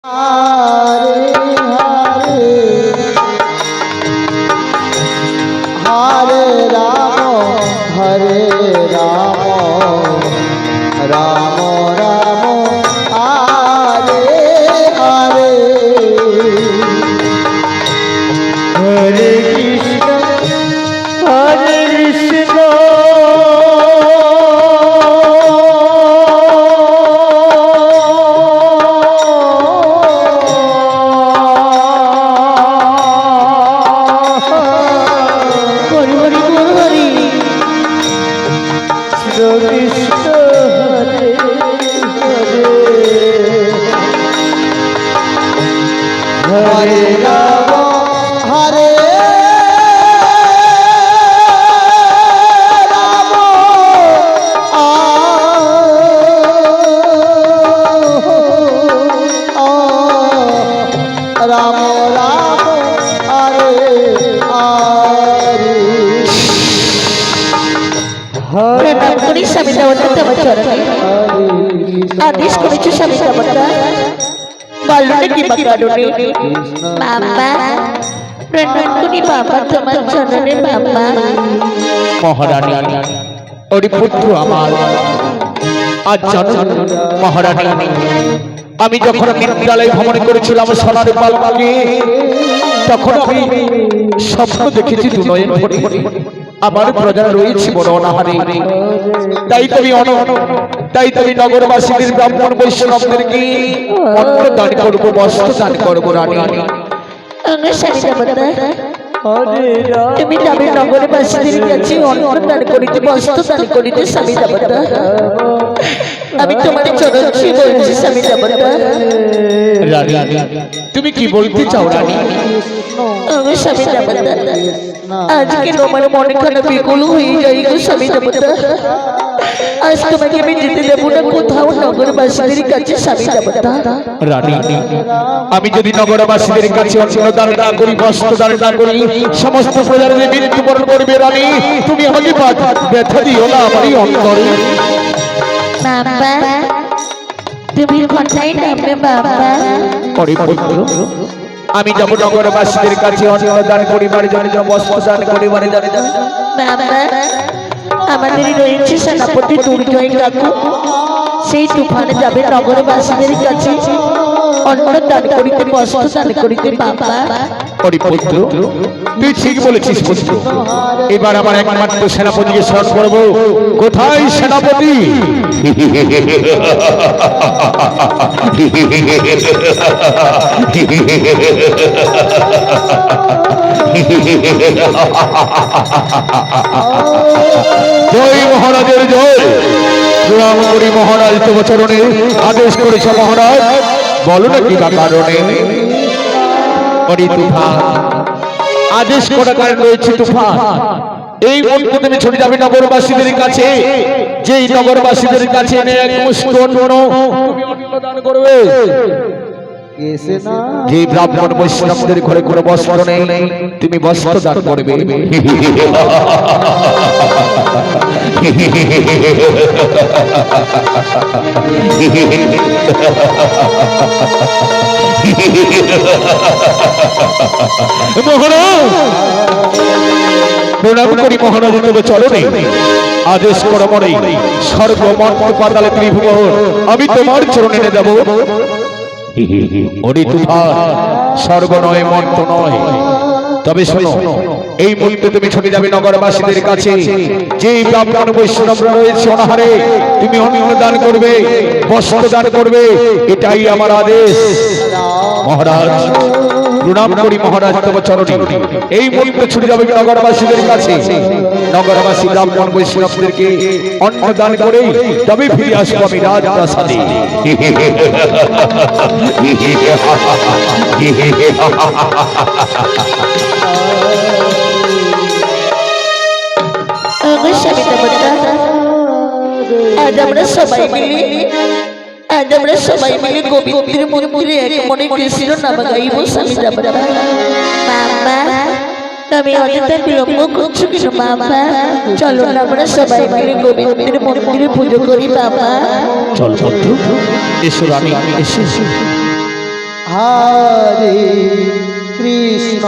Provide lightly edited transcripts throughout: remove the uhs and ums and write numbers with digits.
हरे हरे हरे राम राम राम हरे हरे हरे कृष्ण हरे राम हरे राम राम राम हरे हरे प्रणाम करी स्वामी देवता तव चरणे आदेश করেছো স্বামী দেবতা বলনে কি বাকারণে বাবা প্রণাম করি বাবা তোমার চরণে বাবা মহারানী ওরে পুত্র আমার আজ জানো মহারানী আমি যখন বিদ্যালয়ে ভ্রমণ করেছিলাম সোনার পালকে তখন আমি স্বপ্ন দেখেছি দুনয়ন ভরে আমার প্রজা রয়েছে বড় অনাহারে তাই তুমি নগরবাসীদের ব্রাহ্মণ বৈষ্ণবদেরকে অন্ন দান করবো বস্ত্র দান করবো রানী স্বামী দেবতা তুমি যাবে নগরবাসীদের কাছে অন্ন দান করিতে বস্ত্র দান করিতে স্বামী দেবতা আমি তোমার চরণ ছুঁয়ে বলছি স্বামী দেবতা রানী তুমি কি বলতে চাও রানী স্বামী দেবতা আজকে তোমার মনে খারাপ বিকল হয়ে যাই গো স্বামী দেবতা আজ তোমাকে আমি যেতে দেবো না কোথাও নগরবাসীদের কাছে স্বামী দেবতা রানী আমি যদি নগরবাসীদের কাছে অন্ন দান না করি বস্ত্র দান না করি সমস্ত প্রজাদের মৃত্যুবরণ করবে রানী তুমি আমাকে ব্যথা দিও না আমারই অন্তরে বাবা তুমি কোথায় নামবে বাবা অরে পুত্র আমি যাব নগরবাসীদের কাছে অন্ন দান করিবার জন্য বস্ত্র দান করিবার জন্য বাবা আমাদের রয়েছে সেনাপতি দুর্জয় কাকু সেই তুফানে যাবে নগরবাসীদের কাছে অন্ন দান করিতে বস্ত্র দান করিতে বাবা অরে পুত্র তুই ঠিক বলেছিস পুত্র এবার আমার একমাত্র সেনাপতিকে স্মরণ করব কোথায় সেনাপতি জয় মহারাজের জয় প্রণাম করি মহারাজ তোমার চরণে আদেশ করেছ মহারাজ বলো না কি কারণে তুফান আদেশ করা কারণ রয়েছে তুফান এই মন্ত্র তুমি ছড়ে যাবে নগরবাসীদের কাছে যেই নগরবাসীদের কাছে এক মুষ্টি অন্ন তুমি অন্নদান করবে যে ব্রাহ্মণ বৈষ্ণবদের ঘরে কোনো বস্ত্র নেই তুমি বস্ত্র দান করবে প্রণাম করি মহারাজ তবে চরণে আদেশ করো মনে স্বর্গ মর্ত পাতালে ত্রিভুবন আমি তোমার চরণে এনে দেব ওরে তুফান স্বর্গ নয় মর্ত নয় তবে শোনো এই মুহূর্তে তুমি ছুটে যাবে নগরবাসীদের কাছে যে ব্রাহ্মণ বৈষ্ণব রয়েছে অনাহারে তুমি অন্ন দান করবে বস্ত্র দান করবে এটাই আমার আদেশ মহারাজ প্রণাম করি মহারাজ তোমার চরণে এই মুহূর্তে ছুটে যাবে নগরবাসীদের কাছে নগরবাসী ব্রাহ্মণ বৈষ্ণবদেরকে অন্ন দান করে তবে ফিরে আসবো আমি রাজপ্রাসাদে স্বামী দেবতা আজ আমরা সবাই মিলে গোবিন্দের মন্দিরে এক মনে কৃষ্ণ নাম গাইব স্বামী দেবতা বাবা তুমি অযথা বিলম্ব করছো কেন বাবা চলো না আমরা সবাই মিলে গোবিন্দের মন্দিরে পুজো করি বাবা চল চল এসো রানী এসো হরে কৃষ্ণ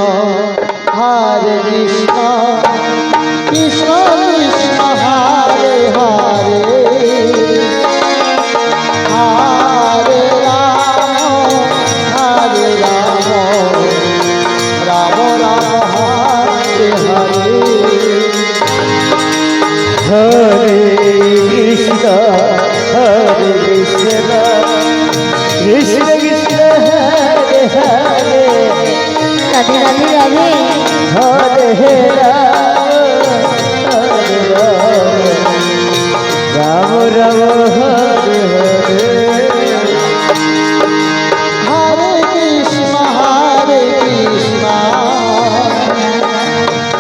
হরে কৃষ্ণ কৃষ্ণ কৃষ্ণ হরে হরে হরে রাম রাম রাম হরে হরে হরে কৃষ্ণ কৃষ্ণ কৃষ্ণ হরে হরে রাধে রাধে রাধে হরে রাম রাম হরে হরে হরে কৃষ্ণ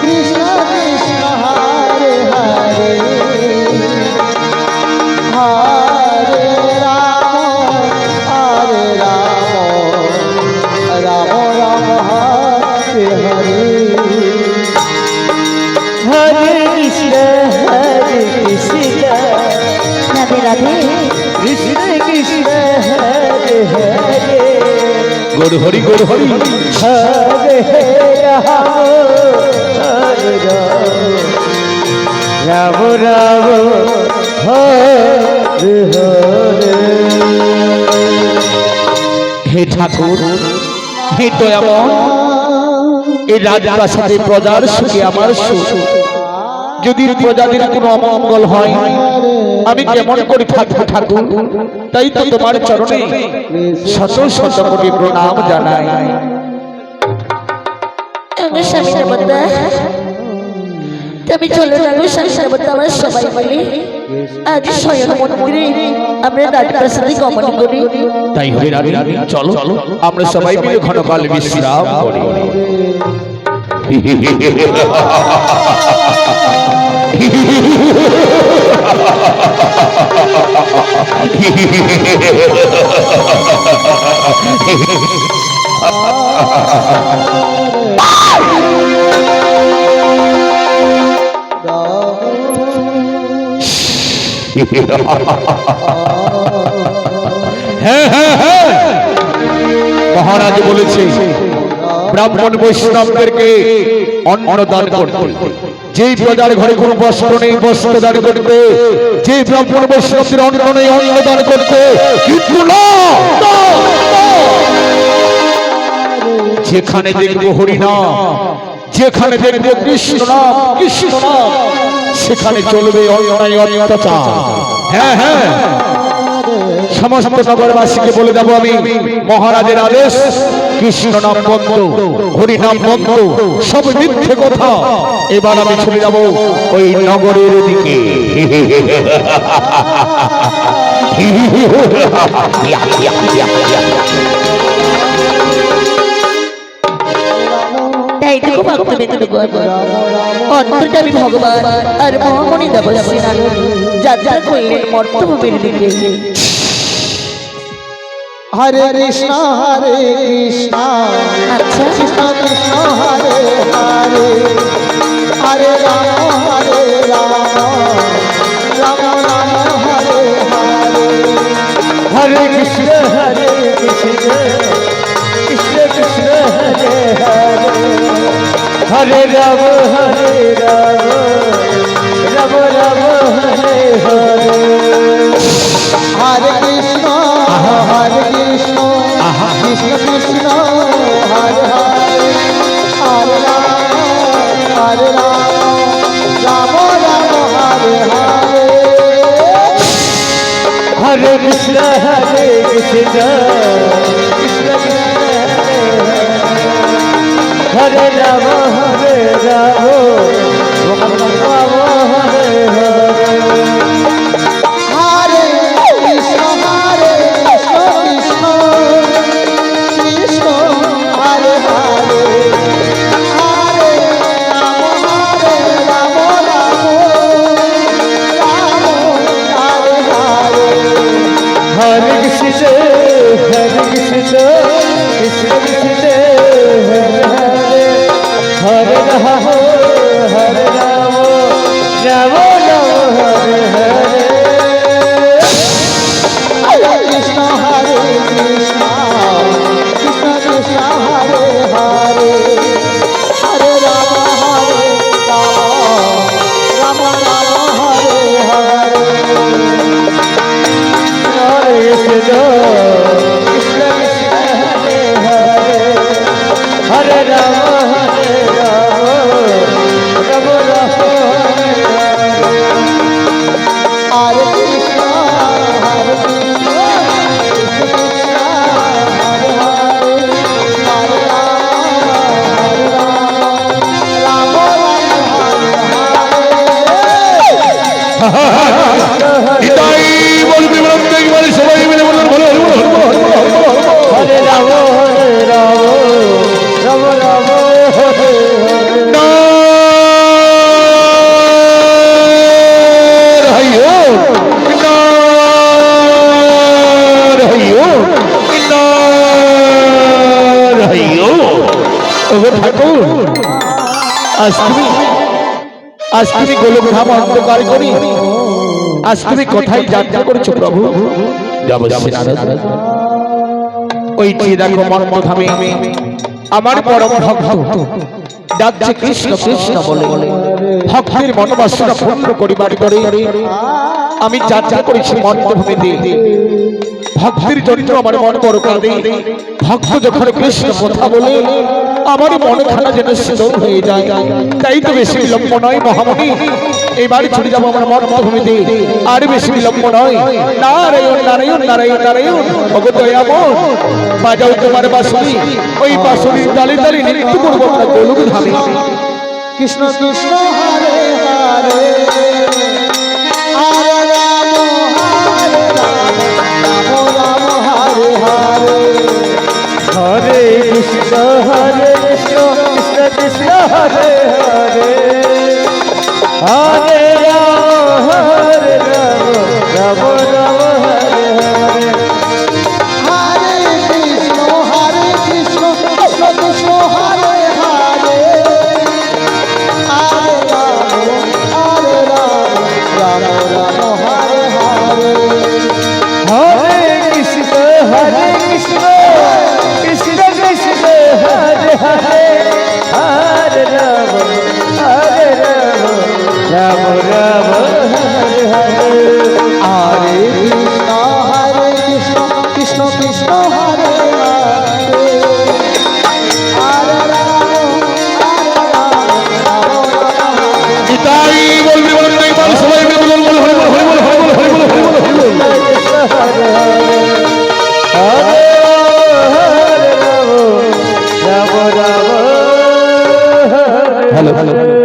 কৃষ্ণ কৃষ্ণ হরে হরে হরে রাম রাম হরে হরে হরে কৃষ্ণ রাধে রাধে কৃষ্ণ কৃষ্ণ হরে হরে গৌর হরি গৌর হরি হরে রাম হরে রাম রাম হরে হরে হে ঠাকুর হে দয়াময় এই রাজপ্রাসাদে প্রজার সুখে আমার সুখ যদি প্রজাদের কোনো অমঙ্গল হয় আমি কেমন করে থাকবো ঠাকুর তাই তো তোমার চরণে শত শত কোটি প্রণাম জানাই আমার স্বামী দেবতা তুমি চলে যাবো স্বামী দেবতা আমরা সবাই মিলে আজ স্বয়ং মন্দিরে আমরা রাজপ্রাসাদে গমন করি। তাই হবে রানী চলো আমরা সবাই মিলে ঘনকাল বিশ্রাম করি হ্যাঁ হ্যাঁ হ্যাঁ মহারাজ বলেছে ব্রাহ্মণ বৈষ্ণবদেরকে অন্ন দান করতে যেই প্রজার ঘরে কোনো বস্ত্র নেই বস্ত্র দান করতে যে ব্রাহ্মণ বৈষ্ণবদের অন্ন নেই অন্ন দান করতে কিন্তু না যেখানে দেখবো হরিনাম যেখানে দেখবো কৃষ্ণ নাম সেখানে চলবে অন্যায় অত্যাচার হ্যাঁ হ্যাঁ সমস্ত নগরবাসীকে বলে দেবো আমি মহারাজের আদেশ কৃষ্ণ নাম বন্ধ হরি নাম বন্ধ সব মিথ্যে কথা এবার আমি চলে যাব ওই নগরের দিকে এইটুকু ভক্তবৃন্দ অন্তরটা আমি ভগবান আর মহামণি দেবশ্রী যাত্রা করলেন মর্তভূমির দিকে। হরে কৃষ্ণ আচ্ছা কৃষ্ণ কৃষ্ণ হরে হরে হরে রাম রাম রাম হরে হরে হরে কৃষ্ণ কৃষ্ণ কৃষ্ণ হরে হরে হরে রাম রাম রাম হরে হরে হরে কৃষ্ণ কৃষ্ণ কৃষ্ণ হরে হরে হরে রাম রাম হরে হরে হরে কৃষ্ণ কৃষ্ণ কৃষ্ণ হরে রাম হরে হরে কৃষ্ণ কৃষ্ণ কৃষ্ণ হরে হরে হরে রাম রাম হরে হরে হরে কৃষ্ণ কৃষ্ণ কৃষ্ণ হরে রাম রাম রাম হরে হরে কৃষ্ণ কৃষ্ণ রাম রাম হরে হরে আজ তুমি গোলকধাম অন্ধকার করি আজ তুমি কোথায় যাত্রা করেছো প্রভু ওই যে দেখো মর্মধামে আমার পরম ভক্ত যাচ্ছে কৃষ্ণ কৃষ্ণ বলে ভক্তের মনোবাসনা পূর্ণ করিবার করে আমি যাত্রা করেছি মর্মভূমিতে ভক্তের জন্য আমার মন বড় কাঁদে ভক্ত যখন কৃষ্ণ কথা বলে আমার মনখানা যেন শীতল হয়ে যায় তাই তো বেশি বিলম্ব নয় মহামণি এবারে ছুটে যাবো আমার মর্মভূমিতে আর বেশি বিলম্ব নয় নারায়ণ নারায়ণ নারায়ণ নারায়ণ ভগদয়ামন বাজাও তোমার বাঁশরি ওই বাঁশরির তালে তালে নৃত্য করবো আমরা গোলকধামে কৃষ্ণ কৃষ্ণ হরে হরে হরে রাম হরে রাম রাম রাম হরে হরে হরে কৃষ্ণ কৃষ্ণ কৃষ্ণ হরে হরে হরে রাম রাম রাম হরে হরে হরে কৃষ্ণ কৃষ্ণ কৃষ্ণ হরে হরে হরে রাম রাম হরে হরে হরে কৃষ্ণ কৃষ্ণ কৃষ্ণ হরে হরে হরে রাম রাম রাম হরে হরে হরে কৃষ্ণ কৃষ্ণ কৃষ্ণ হরে হরে হরে রাম তাই বলবি বলবি একবার সবাই মিলে বল বল হরি বল হরি বল হরি বল হরি বল হরি বল হরি বল হরে হরে হরে রাম রাম হ্যালো